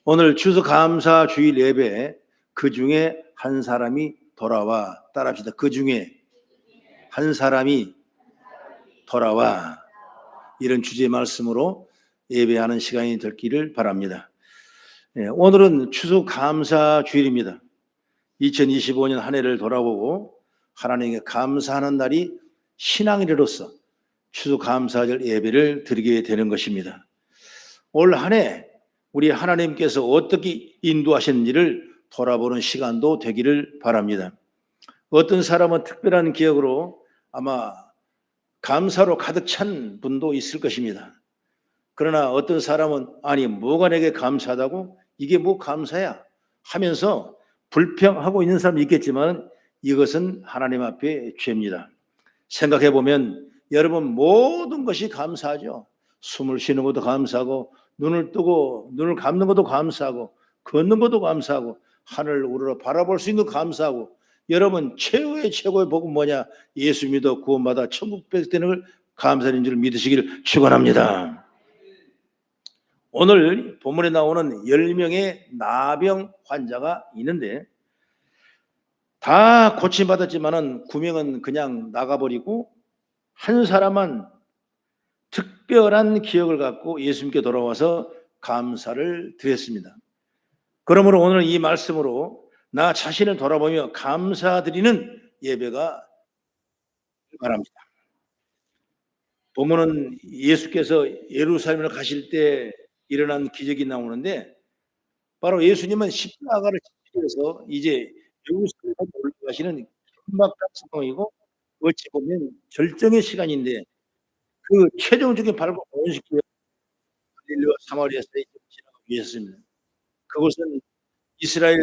오늘 추수감사 주일 예배에 그 중에 한 사람이 돌아와, 따라합시다. 그 중에 한 사람이 돌아와, 이런 주제의 말씀으로 예배하는 시간이 되기를 바랍니다. 오늘은 추수감사 주일입니다. 2025년 한 해를 돌아보고 하나님께 감사하는 날이 신앙인으로서 추수감사절 예배를 드리게 되는 것입니다. 올 한 해 우리 하나님께서 어떻게 인도하셨는지를 돌아보는 시간도 되기를 바랍니다. 어떤 사람은 특별한 기억으로 아마 감사로 가득 찬 분도 있을 것입니다. 그러나 어떤 사람은 아니 뭐가 내게 감사하다고, 이게 뭐 감사야 하면서 불평하고 있는 사람이 있겠지만 이것은 하나님 앞에 죄입니다. 생각해 보면 여러분 모든 것이 감사하죠. 숨을 쉬는 것도 감사하고, 눈을 뜨고 눈을 감는 것도 감사하고, 걷는 것도 감사하고, 하늘을 우러러 바라볼 수 있는 것도 감사하고. 여러분 최고의 복은 뭐냐? 예수 믿어 구원받아 천국 백되는 걸 감사하는 줄 믿으시기를 축원합니다. 오늘 본문에 나오는 10명의 나병 환자가 있는데 다 고침받았지만은 9명은 그냥 나가버리고 한 사람만 특별한 기억을 갖고 예수님께 돌아와서 감사를 드렸습니다. 그러므로 오늘 이 말씀으로 나 자신을 돌아보며 감사드리는 예배가 바랍니다. 본문은 예수께서 예루살렘을 가실 때 일어난 기적이 나오는데 바로 예수님은 십자가를 지시해서 이제 예루살렘에 올라가시는 긴박한 상황이고 어찌 보면 절정의 시간인데 그 최종적인 발과 본식기가 갈릴리와 사마리아에서 지나가고 있었습니다. 그곳은 이스라엘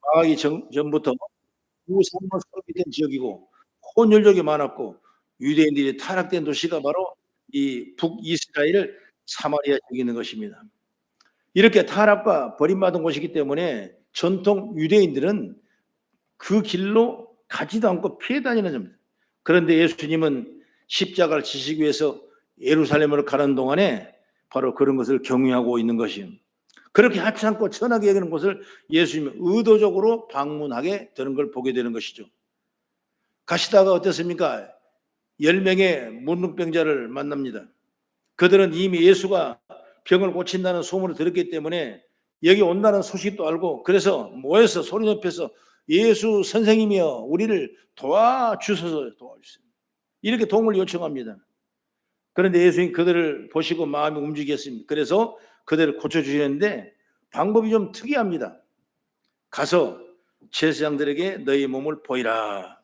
망하기 전부터 우상과 소비된 지역이고 혼혈족이 많았고 유대인들이 타락된 도시가 바로 이 북이스라엘 사마리아 지역에 있는 것입니다. 이렇게 타락과 버림받은 곳이기 때문에 전통 유대인들은 그 길로 가지도 않고 피해 다니는 겁니다. 그런데 예수님은 십자가를 지시기 위해서 예루살렘으로 가는 동안에 바로 그런 것을 경유하고 있는 것이에요. 그렇게 하찮고 천하게 여기는 곳을 예수님이 의도적으로 방문하게 되는 걸 보게 되는 것이죠. 가시다가 어땠습니까? 10명의 문둥병자를 만납니다. 그들은 이미 예수가 병을 고친다는 소문을 들었기 때문에 여기 온다는 소식도 알고 그래서 모여서 소리 높여서 예수 선생님이여 우리를 도와주소서, 도와주세요, 이렇게 도움을 요청합니다. 그런데 예수님 그들을 보시고 마음이 움직였습니다. 그래서 그들을 고쳐주시는데 방법이 좀 특이합니다. 가서 제사장들에게 너희 몸을 보이라.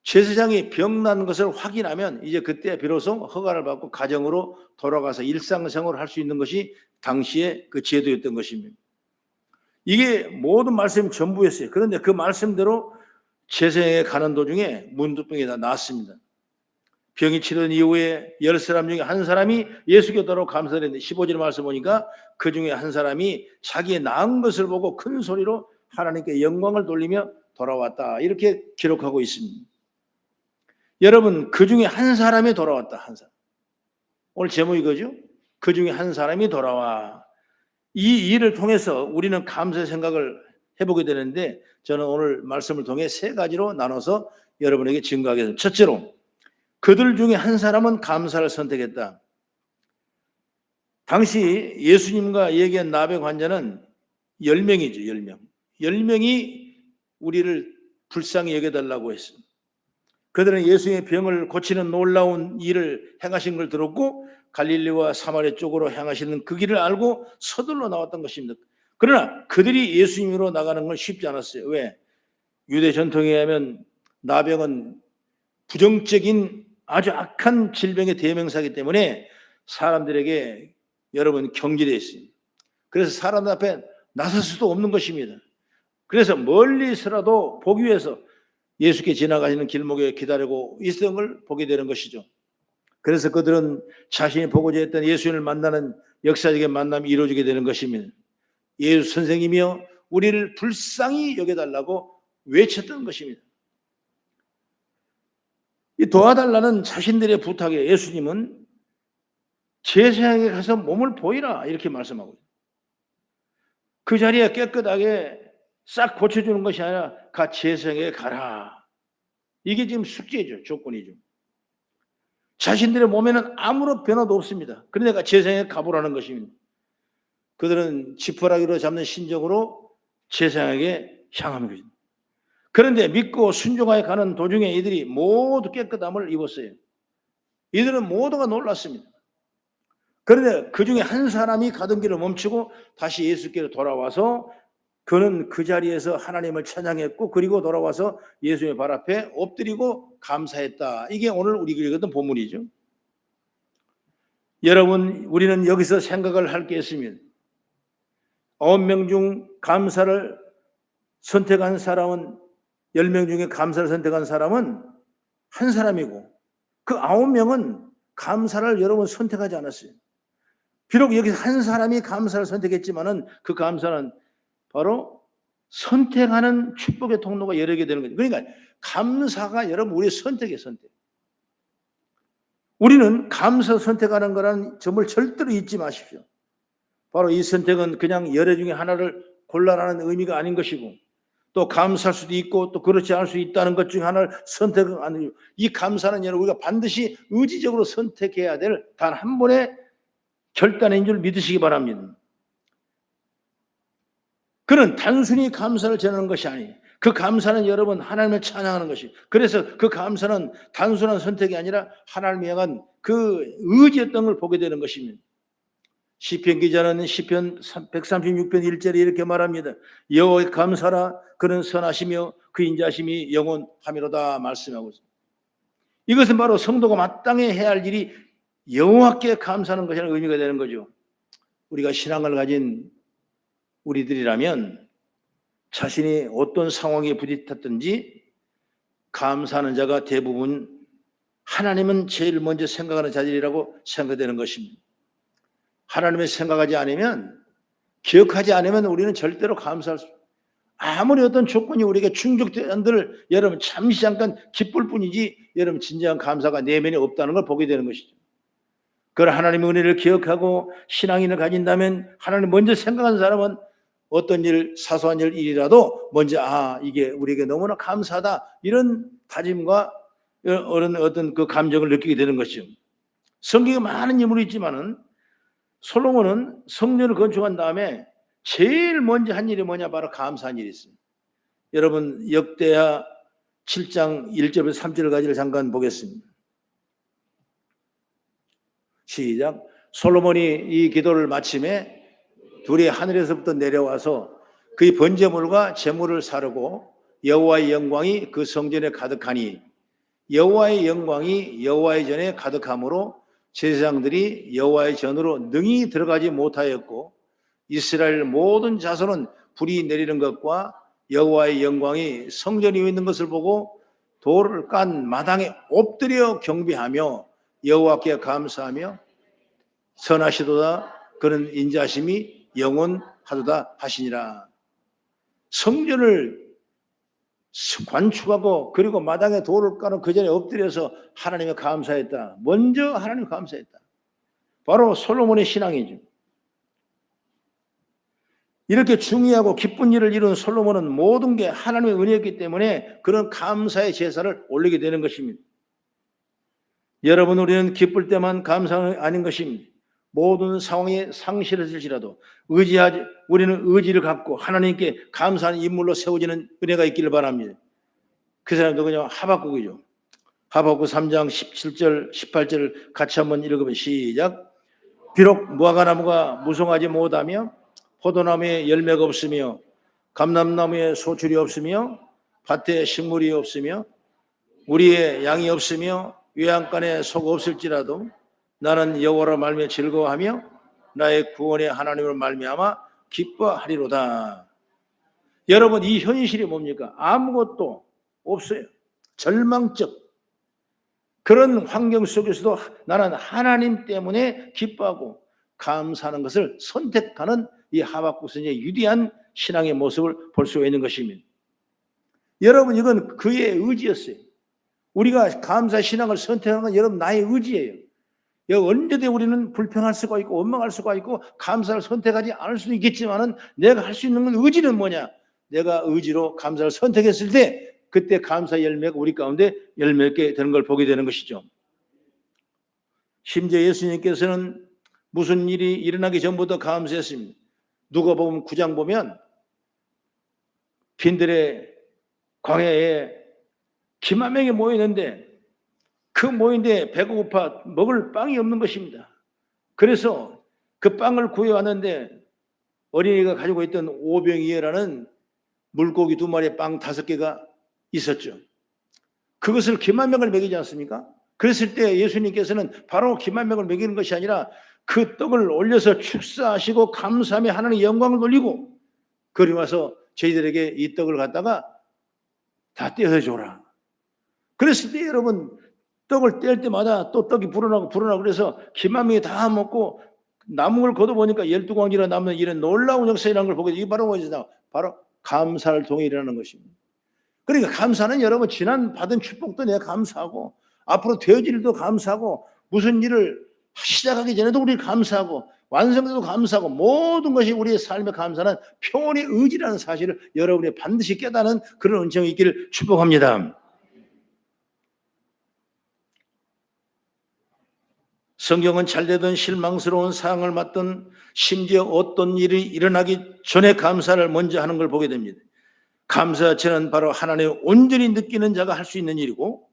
제사장이 병난 것을 확인하면 이제 그때 비로소 허가를 받고 가정으로 돌아가서 일상생활을 할 수 있는 것이 당시의 그 제도였던 것입니다. 이게 모든 말씀이 전부였어요. 그런데 그 말씀대로 제사장에 가는 도중에 문둥병이 다 나았습니다. 병이 치료된 이후에 10사람 중에 한 사람이 예수께 돌아오고 감사를 했는데 15절 말씀 보니까 그 중에 한 사람이 자기의 나은 것을 보고 큰 소리로 하나님께 영광을 돌리며 돌아왔다, 이렇게 기록하고 있습니다. 여러분 그 중에 한 사람이 돌아왔다. 한 사람. 오늘 제목이 이거죠. 그 중에 한 사람이 돌아와. 이 일을 통해서 우리는 감사의 생각을 해보게 되는데 저는 오늘 말씀을 통해 3가지로 나눠서 여러분에게 증거하겠습니다. 첫째로 그들 중에 한 사람은 감사를 선택했다. 당시 예수님과 얘기한 나병 환자는 10명이죠. 10명. 10명이 우리를 불쌍히 여겨달라고 했습니다. 그들은 예수의 병을 고치는 놀라운 일을 행하신 걸 들었고 갈릴리와 사마리아 쪽으로 향하시는 그 길을 알고 서둘러 나왔던 것입니다. 그러나 그들이 예수님으로 나가는 건 쉽지 않았어요. 왜? 유대 전통에 의하면 나병은 부정적인 아주 악한 질병의 대명사이기 때문에 사람들에게 여러분 경계되어 있습니다. 그래서 사람들 앞에 나설 수도 없는 것입니다. 그래서 멀리서라도 보기 위해서 예수께 지나가시는 길목에 기다리고 있었던 걸 보게 되는 것이죠. 그래서 그들은 자신이 보고자 했던 예수님을 만나는 역사적인 만남이 이루어지게 되는 것입니다. 예수 선생님이여 우리를 불쌍히 여겨달라고 외쳤던 것입니다. 이 도와달라는 자신들의 부탁에 예수님은 제사장에게 가서 몸을 보이라 이렇게 말씀하고 있습니다. 그 자리에 깨끗하게 싹 고쳐주는 것이 아니라 가 재생에 가라. 이게 지금 숙제죠. 조건이죠. 자신들의 몸에는 아무런 변화도 없습니다. 그러니까 재생에 가보라는 것입니다. 그들은 지푸라기로 잡는 신적으로 재생에게 향하는 것입니다. 그런데 믿고 순종하여 가는 도중에 이들이 모두 깨끗함을 입었어요. 이들은 모두가 놀랐습니다. 그런데 그 중에 한 사람이 가던 길을 멈추고 다시 예수께로 돌아와서 그는 그 자리에서 하나님을 찬양했고 그리고 돌아와서 예수의 발 앞에 엎드리고 감사했다. 이게 오늘 우리 읽었던 본문이죠. 여러분, 우리는 여기서 생각을 할 게 있습니다. 9명 중 감사를 선택한 사람은 10명 중에 감사를 선택한 사람은 한 사람이고 그 9명은 감사를 여러분 선택하지 않았어요. 비록 여기서 한 사람이 감사를 선택했지만은 그 감사는 바로 선택하는 축복의 통로가 여러 개 되는 거죠. 그러니까 감사가 여러분 우리의 선택이에요, 선택. 우리는 감사 선택하는 거라는 점을 절대로 잊지 마십시오. 바로 이 선택은 그냥 여러 중에 하나를 골라라는 의미가 아닌 것이고 또 감사할 수도 있고 또 그렇지 않을 수 있다는 것 중에 하나를 선택하는 거예요. 이 감사는 여러분 우리가 반드시 의지적으로 선택해야 될 단 한 번의 결단인 줄 믿으시기 바랍니다. 그는 단순히 감사를 전하는 것이 아니에요. 그 감사는 여러분 하나님을 찬양하는 것이. 그래서 그 감사는 단순한 선택이 아니라 하나님을 향한 그 의지였던 걸 보게 되는 것입니다. 시편 기자는 시편 136편 1절에 이렇게 말합니다. 여호와께 감사라 그는 선하시며 그 인자심이 영원하미로다 말씀하고 있습니다. 이것은 바로 성도가 마땅히 해야 할 일이 여호와께 감사하는 것이라는 의미가 되는 거죠. 우리가 신앙을 가진 우리들이라면 자신이 어떤 상황에 부딪혔든지 감사하는 자가 대부분 하나님은 제일 먼저 생각하는 자들이라고 생각되는 것입니다. 하나님을 생각하지 않으면, 기억하지 않으면 우리는 절대로 감사할 수, 아무리 어떤 조건이 우리에게 충족된들 여러분 잠시 잠깐 기쁠 뿐이지 여러분 진정한 감사가 내면에 없다는 걸 보게 되는 것이죠. 그런 하나님의 은혜를 기억하고 신앙인을 가진다면 하나님 먼저 생각하는 사람은 어떤 일, 사소한 일이라도 먼저 이게 우리에게 너무나 감사하다 이런 다짐과 이런 어떤 그 감정을 느끼게 되는 것이죠. 성경에 많은 인물이 있지만은 솔로몬은 성전을 건축한 다음에 제일 먼저 한 일이 뭐냐? 바로 감사한 일이 있습니다. 여러분 역대하 7장 1절에서 3절을 가지고 잠깐 보겠습니다. 시작. 솔로몬이 이 기도를 마침에 둘이 하늘에서부터 내려와서 그의 번제물과 제물을 사르고 여호와의 영광이 그 성전에 가득하니 여호와의 영광이 여호와의 전에 가득함으로 제사장들이 여호와의 전으로 능히 들어가지 못하였고 이스라엘 모든 자손은 불이 내리는 것과 여호와의 영광이 성전 위에 있는 것을 보고 돌을 깐 마당에 엎드려 경배하며 여호와께 감사하며 선하시도다 그는 인자심이 영원하도다 하시니라. 성전을 관축하고 그리고 마당에 돌을 까는 그 전에 엎드려서 하나님에 감사했다. 먼저 하나님에 감사했다. 바로 솔로몬의 신앙이죠. 이렇게 중요하고 기쁜 일을 이룬 솔로몬은 모든 게 하나님의 은혜였기 때문에 그런 감사의 제사를 올리게 되는 것입니다. 여러분 우리는 기쁠 때만 감사는 아닌 것입니다. 모든 상황에 상실했을지라도 우리는 의지를 갖고 하나님께 감사하는 인물로 세워지는 은혜가 있기를 바랍니다. 그 사람도 그냥 하박국이죠. 하박국 3장 17절 18절을 같이 한번 읽어보면 시작. 비록 무화과나무가 무성하지 못하며 포도나무에 열매가 없으며 감람나무에 소출이 없으며 밭에 식물이 없으며 우리의 양이 없으며 외양간에 소가 없을지라도 나는 여호와로 말미암아 즐거워하며 나의 구원의 하나님을 말미암아 기뻐하리로다. 여러분 이 현실이 뭡니까? 아무것도 없어요. 절망적 그런 환경 속에서도 나는 하나님 때문에 기뻐하고 감사하는 것을 선택하는 이 하박국 선지의 위대한 신앙의 모습을 볼 수가 있는 것입니다. 여러분 이건 그의 의지였어요. 우리가 감사 신앙을 선택하는 건 여러분 나의 의지예요. 언제든 우리는 불평할 수가 있고 원망할 수가 있고 감사를 선택하지 않을 수도 있겠지만은 내가 할 수 있는 건 의지는 뭐냐? 내가 의지로 감사를 선택했을 때 그때 감사 열매가 우리 가운데 열매게 되는 걸 보게 되는 것이죠. 심지어 예수님께서는 무슨 일이 일어나기 전부터 감사했습니다. 누가복음 9장 보면 빈들의 광야에 기만 명이 모이는데 그 모인데 배가 고파 먹을 빵이 없는 것입니다. 그래서 그 빵을 구해왔는데 어린이가 가지고 있던 오병이어라는 물고기 2마리 빵 5개가 있었죠. 그것을 기만 명을 먹이지 않습니까? 그랬을 때 예수님께서는 바로 기만 명을 먹이는 것이 아니라 그 떡을 올려서 축사하시고 감사하며 하나님의 영광을 돌리고 그리 와서 저희들에게 이 떡을 갖다가 다 떼어 줘라. 그랬을 때 여러분 떡을 뗄 때마다 또 떡이 불어나고 그래서 기만 명이 다 먹고 남은 걸 걷어보니까 12광지나 남는 이런 놀라운 역사라는 걸 보게 돼요. 이게 바로 뭐죠? 바로 감사를 통해 일어나는 것입니다. 그러니까 감사는 여러분 지난 받은 축복도 내가 감사하고 앞으로 되어질 일도 감사하고 무슨 일을 시작하기 전에도 우리 감사하고 완성돼도 감사하고 모든 것이 우리의 삶의 감사는 표현의 의지라는 사실을 여러분이 반드시 깨닫는 그런 은총이 있기를 축복합니다. 성경은 잘되던 실망스러운 상황을 맞던 심지어 어떤 일이 일어나기 전에 감사를 먼저 하는 걸 보게 됩니다. 감사 자체는 바로 하나님을 온전히 느끼는 자가 할 수 있는 일이고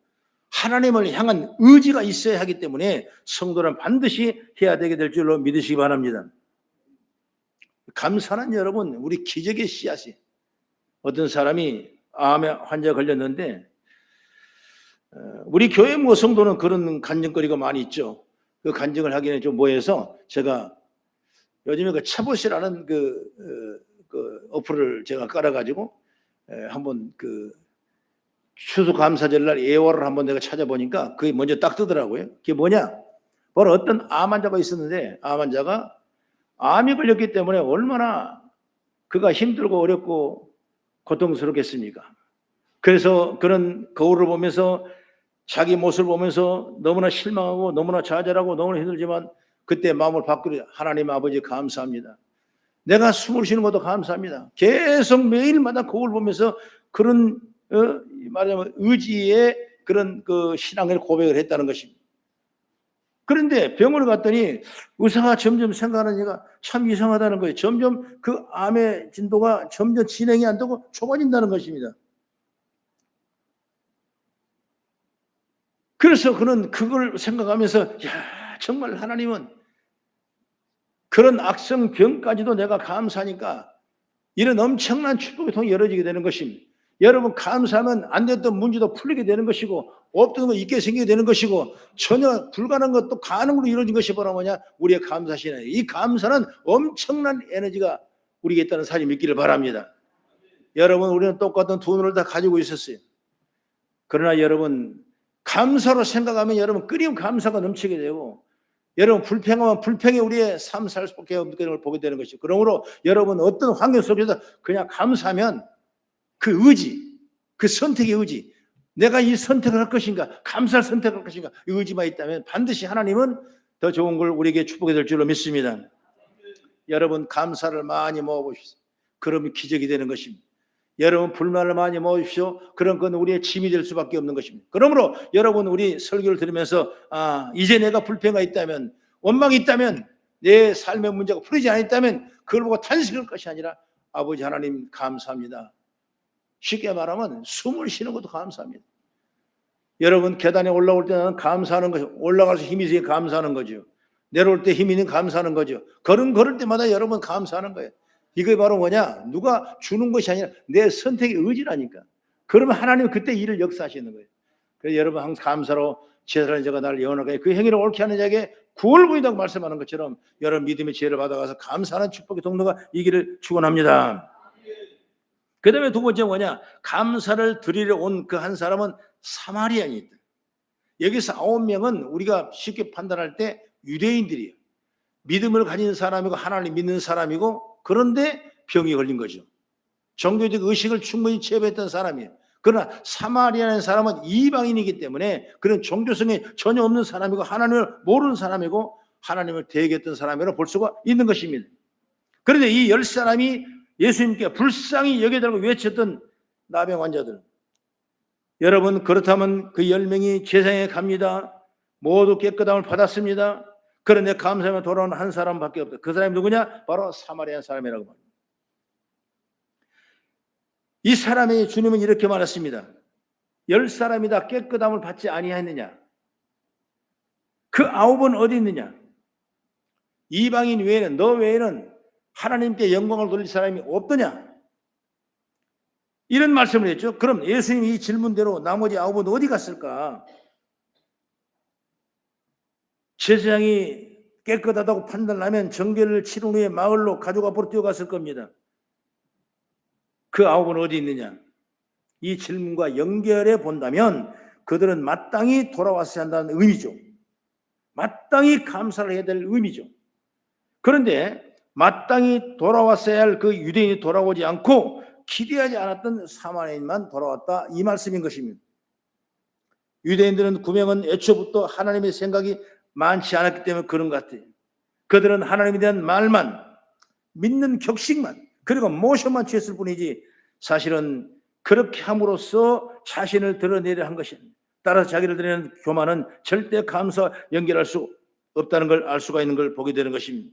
하나님을 향한 의지가 있어야 하기 때문에 성도는 반드시 해야 되게 될 줄로 믿으시기 바랍니다. 감사는 여러분 우리 기적의 씨앗이 어떤 사람이 암에 환자가 걸렸는데 우리 교회 성도는 그런 간증거리가 많이 있죠. 그 간증을 하기에는 좀 뭐해서 제가 요즘에 그 차봇이라는 그 어플을 제가 깔아가지고 한번 그 추수감사절날 예월을 한번 내가 찾아보니까 그게 먼저 딱 뜨더라고요. 그게 뭐냐? 바로 어떤 암 환자가 있었는데 암 환자가 암이 걸렸기 때문에 얼마나 그가 힘들고 어렵고 고통스럽겠습니까? 그래서 그런 거울을 보면서 자기 모습을 보면서 너무나 실망하고 너무나 좌절하고 너무나 힘들지만 그때 마음을 바꾸려 하나님 아버지 감사합니다. 내가 숨을 쉬는 것도 감사합니다. 계속 매일마다 거울 보면서 그런 말하자면 의지의 그런 그 신앙을 고백을 했다는 것입니다. 그런데 병원을 갔더니 의사가 점점 생각하는 얘가 참 이상하다는 거예요. 점점 그 암의 진도가 점점 진행이 안 되고 좁아진다는 것입니다. 그래서 그는 그걸 생각하면서 야 정말 하나님은 그런 악성병까지도 내가 감사하니까 이런 엄청난 축복의 통이 열어지게 되는 것입니다. 여러분 감사하면 안 됐던 문제도 풀리게 되는 것이고 없던 거 있게 생기게 되는 것이고 전혀 불가능한 것도 가능으로 이루어진 것이 바로 뭐냐? 우리의 감사시네. 이 감사는 엄청난 에너지가 우리에게 있다는 사실 믿기를 바랍니다. 여러분 우리는 똑같은 두 눈을 다 가지고 있었어요. 그러나 여러분 감사로 생각하면 여러분 끊임 감사가 넘치게 되고 여러분 불평하면 불평이 우리의 삶 살 수밖에 없는 걸 보게 되는 것이죠. 그러므로 여러분 어떤 환경 속에서 그냥 감사하면 그 의지, 그 선택의 의지, 내가 이 선택을 할 것인가, 감사를 선택할 것인가, 이 의지만 있다면 반드시 하나님은 더 좋은 걸 우리에게 축복해 줄 줄로 믿습니다. 여러분 감사를 많이 모아보십시오. 그러면 기적이 되는 것입니다. 여러분 불만을 많이 모으십시오. 그런 건 우리의 짐이 될 수밖에 없는 것입니다. 그러므로 여러분 우리 설교를 들으면서 이제 내가 불평가 있다면 원망이 있다면 내 삶의 문제가 풀리지 않았다면 그걸 보고 탄식할 것이 아니라 아버지 하나님 감사합니다. 쉽게 말하면 숨을 쉬는 것도 감사합니다. 여러분 계단에 올라올 때는 감사하는 거죠. 올라가서 힘이 있으니 감사하는 거죠. 내려올 때 힘이 있는 감사하는 거죠. 걸을 때마다 여러분 감사하는 거예요. 이게 바로 뭐냐? 누가 주는 것이 아니라 내 선택의 의지라니까. 그러면 하나님은 그때 일을 역사하시는 거예요. 그래서 여러분 항상 감사로 제사라는 자가 나를 예언하게 그 행위를 옳게 하는 자에게 구원을 보인다고 말씀하는 것처럼 여러분 믿음의 지혜를 받아가서 감사하는 축복의 통로가 이기를 축원합니다. 그 다음에 두 번째 뭐냐? 감사를 드리러 온 그 한 사람은 사마리아인이다. 여기서 9명은 우리가 쉽게 판단할 때 유대인들이에요. 믿음을 가진 사람이고 하나님 믿는 사람이고 그런데 병이 걸린 거죠. 종교적 의식을 충분히 체험했던 사람이에요. 그러나 사마리아라는 사람은 이방인이기 때문에 그런 종교성이 전혀 없는 사람이고 하나님을 모르는 사람이고 하나님을 대적했던 사람이라고 볼 수가 있는 것입니다. 그런데 이 10사람이 예수님께 불쌍히 여겨달라고 외쳤던 나병 환자들, 여러분, 그렇다면 그 10명이 제사장에 갑니다. 모두 깨끗함을 받았습니다. 그런데 감사하며 돌아오는 한 사람밖에 없다. 그 사람이 누구냐? 바로 사마리아 사람이라고 말합니다. 이 사람의 주님은 이렇게 말했습니다. 10사람이 다 깨끗함을 받지 아니하였느냐? 그 9은 어디 있느냐? 이방인 외에는, 너 외에는 하나님께 영광을 돌릴 사람이 없더냐? 이런 말씀을 했죠. 그럼 예수님이 이 질문대로 나머지 9은 어디 갔을까? 제사장이 깨끗하다고 판단하면 정결을 치른 후에 마을로 가족 앞으로 뛰어갔을 겁니다. 그 9은 어디 있느냐? 이 질문과 연결해 본다면 그들은 마땅히 돌아왔어야 한다는 의미죠. 마땅히 감사를 해야 될 의미죠. 그런데 마땅히 돌아왔어야 할 그 유대인이 돌아오지 않고 기대하지 않았던 사마리아인만 돌아왔다, 이 말씀인 것입니다. 유대인들은 9명은 애초부터 하나님의 생각이 많지 않았기 때문에 그런 것 같아요. 그들은 하나님에 대한 말만, 믿는 격식만, 그리고 모션만 취했을 뿐이지 사실은 그렇게 함으로써 자신을 드러내려 한 것입니다. 따라서 자기를 드러내는 교만은 절대 감사와 연결할 수 없다는 걸 알 수가 있는 걸 보게 되는 것입니다.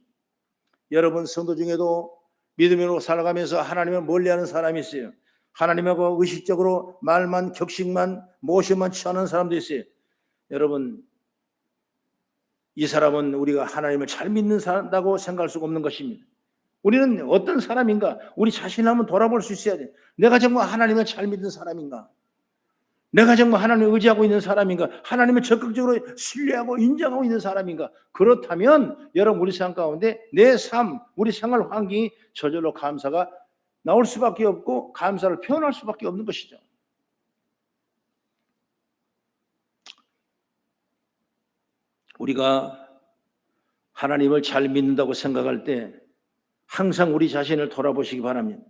여러분, 성도 중에도 믿음으로 살아가면서 하나님을 멀리하는 사람이 있어요. 하나님하고 의식적으로 말만, 격식만, 모션만 취하는 사람도 있어요. 여러분, 이 사람은 우리가 하나님을 잘 믿는 사람이라고 생각할 수가 없는 것입니다. 우리는 어떤 사람인가? 우리 자신을 한번 돌아볼 수 있어야 돼. 내가 정말 하나님을 잘 믿는 사람인가? 내가 정말 하나님을 의지하고 있는 사람인가? 하나님을 적극적으로 신뢰하고 인정하고 있는 사람인가? 그렇다면 여러분, 우리 삶 가운데 내 삶, 우리 생활 환경이 저절로 감사가 나올 수밖에 없고 감사를 표현할 수밖에 없는 것이죠. 우리가 하나님을 잘 믿는다고 생각할 때 항상 우리 자신을 돌아보시기 바랍니다.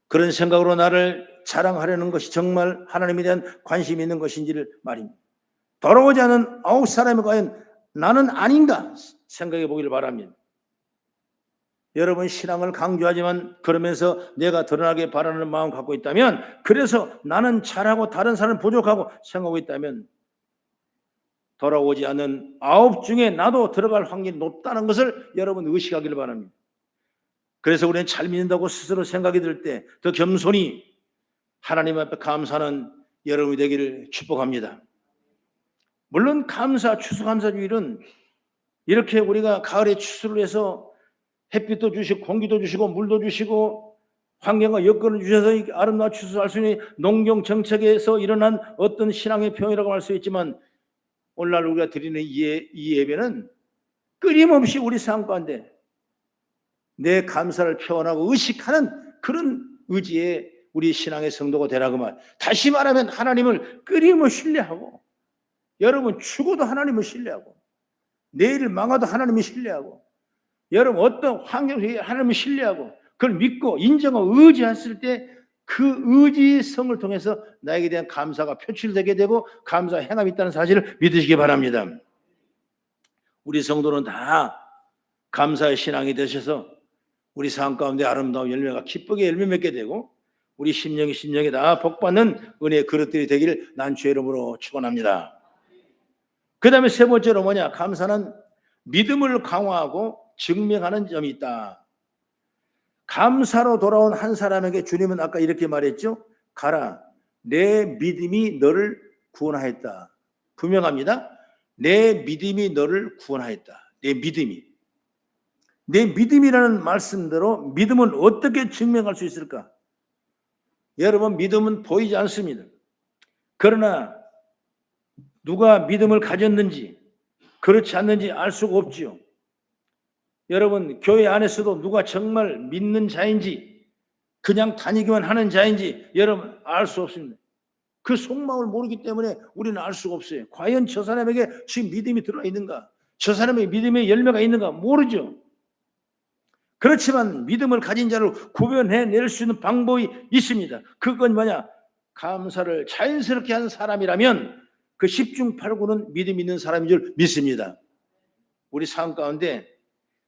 그런 생각으로 나를 자랑하려는 것이 정말 하나님에 대한 관심이 있는 것인지를 말입니다. 돌아오지 않은 9사람이 과연 나는 아닌가 생각해 보기를 바랍니다. 여러분, 신앙을 강조하지만 그러면서 내가 드러나게 바라는 마음 갖고 있다면, 그래서 나는 잘하고 다른 사람은 부족하고 생각하고 있다면 돌아오지 않은 9 중에 나도 들어갈 확률이 높다는 것을 여러분 의식하기를 바랍니다. 그래서 우리는 잘 믿는다고 스스로 생각이 들 때 더 겸손히 하나님 앞에 감사하는 여러분이 되기를 축복합니다. 물론 감사, 추수감사주일은 이렇게 우리가 가을에 추수를 해서 햇빛도 주시고 공기도 주시고 물도 주시고 환경과 여건을 주셔서 아름다운 추수할 수 있는 농경 정책에서 일어난 어떤 신앙의 평이라고 할 수 있지만, 오늘날 우리가 드리는 이 예배는 끊임없이 우리 삶 가운데 내 감사를 표현하고 의식하는 그런 의지의 우리 신앙의 성도가 되라고 말. 다시 말하면 하나님을 끊임없이 신뢰하고, 여러분 죽어도 하나님을 신뢰하고, 내일 망하도 하나님을 신뢰하고, 여러분 어떤 환경에 하나님을 신뢰하고 그걸 믿고 인정하고 의지했을 때 그 의지성을 통해서 나에게 대한 감사가 표출되게 되고 감사 행함이 있다는 사실을 믿으시기 바랍니다. 우리 성도는 다 감사의 신앙이 되셔서 우리 삶 가운데 아름다운 열매가 기쁘게 열매 맺게 되고 우리 심령이 다 복받는 은혜의 그릇들이 되기를 난 주의 이름으로 축원합니다. 그 다음에 세 번째로 뭐냐? 감사는 믿음을 강화하고 증명하는 점이 있다. 감사로 돌아온 한 사람에게 주님은 아까 이렇게 말했죠. 가라, 내 믿음이 너를 구원하였다. 분명합니다. 내 믿음이 너를 구원하였다. 내 믿음이라는 말씀대로 믿음은 어떻게 증명할 수 있을까? 여러분, 믿음은 보이지 않습니다. 그러나 누가 믿음을 가졌는지 그렇지 않는지 알 수가 없지요. 여러분, 교회 안에서도 누가 정말 믿는 자인지 그냥 다니기만 하는 자인지 여러분 알 수 없습니다. 그 속마음을 모르기 때문에 우리는 알 수가 없어요. 과연 저 사람에게 지금 믿음이 들어와 있는가? 저 사람에게 믿음의 열매가 있는가? 모르죠. 그렇지만 믿음을 가진 자를 구별해낼 수 있는 방법이 있습니다. 그건 뭐냐? 감사를 자연스럽게 하는 사람이라면 그 10중 8구는 믿음 있는 사람인 줄 믿습니다. 우리 삶 가운데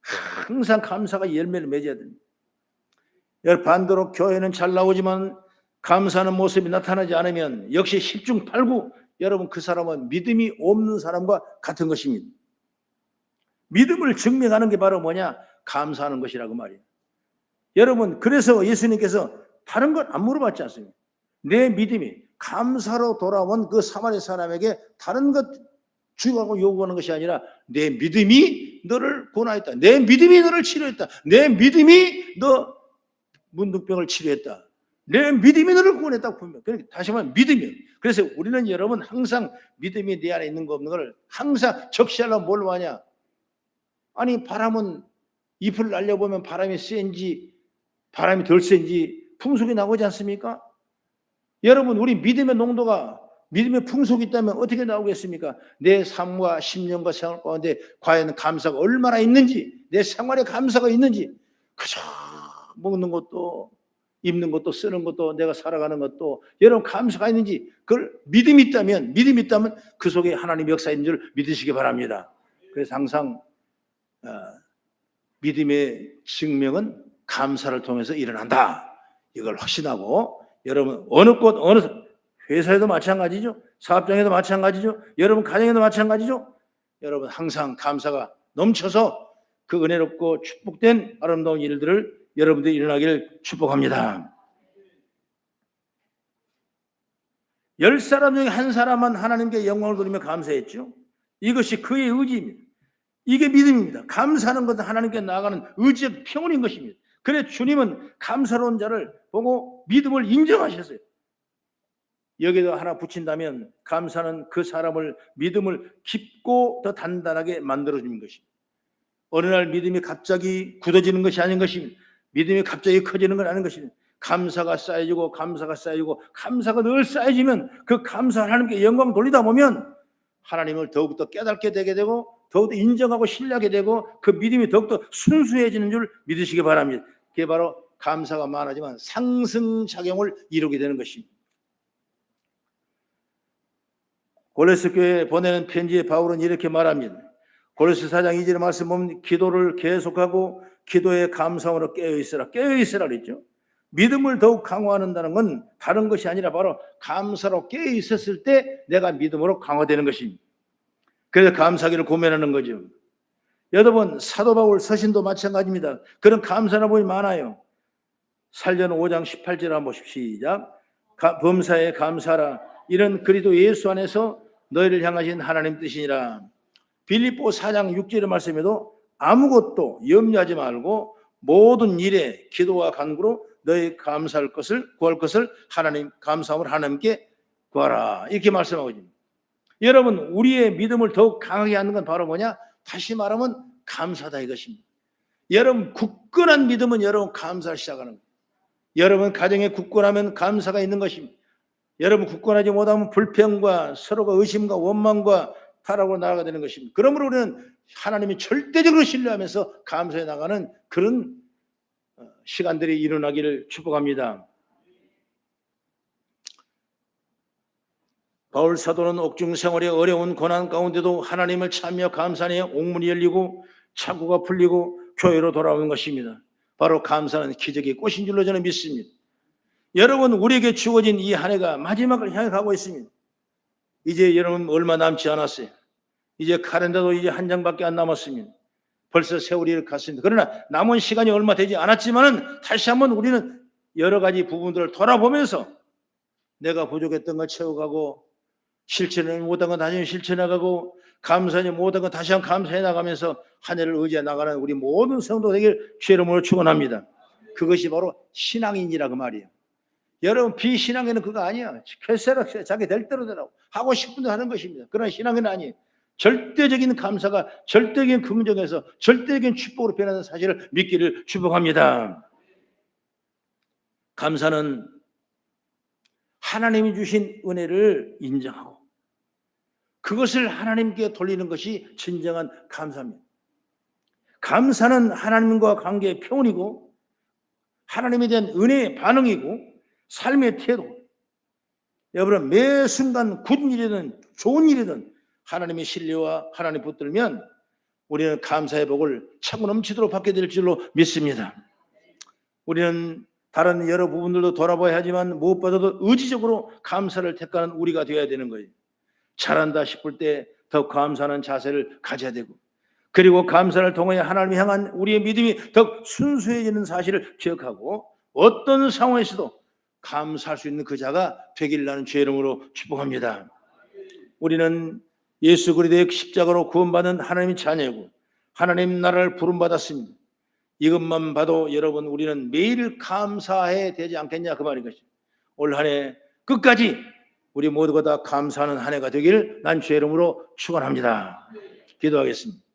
항상 감사가 열매를 맺어야 됩니다. 반대로 교회는 잘 나오지만 감사하는 모습이 나타나지 않으면 역시 10중 8구, 여러분 그 사람은 믿음이 없는 사람과 같은 것입니다. 믿음을 증명하는 게 바로 뭐냐? 감사하는 것이라고 말이에요. 여러분, 그래서 예수님께서 다른 건 안 물어봤지 않습니까? 내 믿음이 감사로 돌아온 그 사마리아 사람에게 다른 것 주고 요구하는 것이 아니라 내 믿음이 너를 구원하였다. 내 믿음이 너를 치료했다. 내 믿음이 너 문둥병을 치료했다. 내 믿음이 너를 구원했다고 보면, 그러니까 다시 말하면 믿음이에요. 그래서 우리는 여러분 항상 믿음이 내 안에 있는 거 없는 걸 항상 적시하려면 뭘로 하냐? 아니 바람은 잎을 날려보면 바람이 센지 바람이 덜 센지 풍속이 나오지 않습니까? 여러분 우리 믿음의 농도가 믿음의 풍속이 있다면 어떻게 나오겠습니까? 내 삶과 심령과 생활 가운데 과연 감사가 얼마나 있는지, 내 생활에 감사가 있는지, 그저 먹는 것도 입는 것도 쓰는 것도 내가 살아가는 것도 여러분 감사가 있는지, 그걸 믿음이 있다면 그 속에 하나님의 역사 있는 줄 믿으시기 바랍니다. 그래서 항상 믿음의 증명은 감사를 통해서 일어난다, 이걸 확신하고, 여러분 어느 곳 어느 회사에도 마찬가지죠, 사업장에도 마찬가지죠, 여러분 가정에도 마찬가지죠. 여러분 항상 감사가 넘쳐서 그 은혜롭고 축복된 아름다운 일들을 여러분들이 일어나기를 축복합니다. 10사람 중에 한 사람만 하나님께 영광을 돌리며 감사했죠. 이것이 그의 의지입니다. 이게 믿음입니다. 감사하는 것은 하나님께 나아가는 의지의 표현인 것입니다. 그래 주님은 감사로운 자를 보고 믿음을 인정하셨어요. 여기도 하나 붙인다면 감사는 그 사람을 믿음을 깊고 더 단단하게 만들어주는 것입니다. 어느 날 믿음이 갑자기 굳어지는 것이 아닌 것입니다. 믿음이 갑자기 커지는 건 아닌 것입니다. 감사가 쌓여지고 감사가 늘 쌓여지면 그 감사를 하나님께 영광 돌리다 보면 하나님을 더욱더 깨닫게 되게 되고 더욱더 인정하고 신뢰하게 되고 그 믿음이 더욱더 순수해지는 줄 믿으시기 바랍니다. 그게 바로 감사가 많아지만 상승작용을 이루게 되는 것입니다. 골로새 교회에 보내는 편지에 바울은 이렇게 말합니다. 골로새 4장 2절의 말씀 보면 기도를 계속하고 기도에 감사함으로 깨어있으라 그랬죠. 믿음을 더욱 강화한다는 건 다른 것이 아니라 바로 감사로 깨어있었을 때 내가 믿음으로 강화되는 것입니다. 그래서 감사기를 고민하는 거죠. 여러분 사도 바울 서신도 마찬가지입니다. 그런 감사하는 분이 많아요. 살전 5장 18절 한번 보십시오. 시작. 범사에 감사하라. 이런 그리스도 예수 안에서 너희를 향하신 하나님 뜻이니라. 빌립보 4장 6절의 말씀에도 아무것도 염려하지 말고 모든 일에 기도와 간구로 너희 구할 것을 하나님 감사함을 하나님께 구하라, 이렇게 말씀하고 있습니다. 여러분 우리의 믿음을 더욱 강하게 하는 건 바로 뭐냐? 다시 말하면 감사다 이것입니다. 여러분 굳건한 믿음은 여러분 감사를 시작하는 거예요. 여러분 가정에 굳건하면 감사가 있는 것입니다. 여러분 굳건하지 못하면 불평과 서로가 의심과 원망과 타락으로 나아가게 되는 것입니다. 그러므로 우리는 하나님이 절대적으로 신뢰하면서 감사해 나가는 그런 시간들이 일어나기를 축복합니다. 바울 사도는 옥중 생활의 어려운 고난 가운데도 하나님을 참여 감사하니 옥문이 열리고 창고가 풀리고 교회로 돌아오는 것입니다. 바로 감사는 기적의 꽃인 줄로 저는 믿습니다. 여러분 우리에게 주어진 이 한 해가 마지막을 향해 가고 있습니다. 이제 여러분 얼마 남지 않았어요. 이제 카렌더도 이제 한 장밖에 안 남았습니다. 벌써 세월이 갔습니다. 그러나 남은 시간이 얼마 되지 않았지만은 다시 한번 우리는 여러 가지 부분들을 돌아보면서 내가 부족했던 걸 채워가고 실천을 못한 건 다시 실천해가고 감사하지 못한 건 다시 한번 감사해 나가면서 한 해를 의지해 나가는 우리 모든 성도 되길 주의 이름으로 축원합니다. 그것이 바로 신앙인이라고 말이에요. 여러분 비신앙에는 그거 아니야. 쾌세락 자기 될 대로 되라고 하고 싶은 대로 하는 것입니다. 그러나 신앙은 아니에요. 절대적인 감사가 절대적인 긍정에서 절대적인 축복으로 변하는 사실을 믿기를 축복합니다. 감사는 하나님이 주신 은혜를 인정하고 그것을 하나님께 돌리는 것이 진정한 감사입니다. 감사는 하나님과 관계의 표현이고 하나님에 대한 은혜의 반응이고 삶의 태도, 여러분 매 순간 굳은 일이든 좋은 일이든 하나님의 신뢰와 하나님 붙들면 우리는 감사의 복을 차고 넘치도록 받게 될 줄로 믿습니다. 우리는 다른 여러 부분들도 돌아봐야 하지만 무엇보다도 의지적으로 감사를 택하는 우리가 되어야 되는 거예요. 잘한다 싶을 때 더 감사하는 자세를 가져야 되고, 그리고 감사를 통해 하나님을 향한 우리의 믿음이 더 순수해지는 사실을 기억하고 어떤 상황에서도 감사할 수 있는 그 자가 되길 나는 주의 이름으로 축복합니다. 우리는 예수 그리스도의 십자가로 구원받은 하나님의 자녀이고 하나님 나라를 부름받았습니다. 이것만 봐도 여러분 우리는 매일 감사해야 되지 않겠냐 그 말인 것이죠. 올 한 해 끝까지 우리 모두가 다 감사하는 한 해가 되길 난 주의 이름으로 축원합니다. 기도하겠습니다.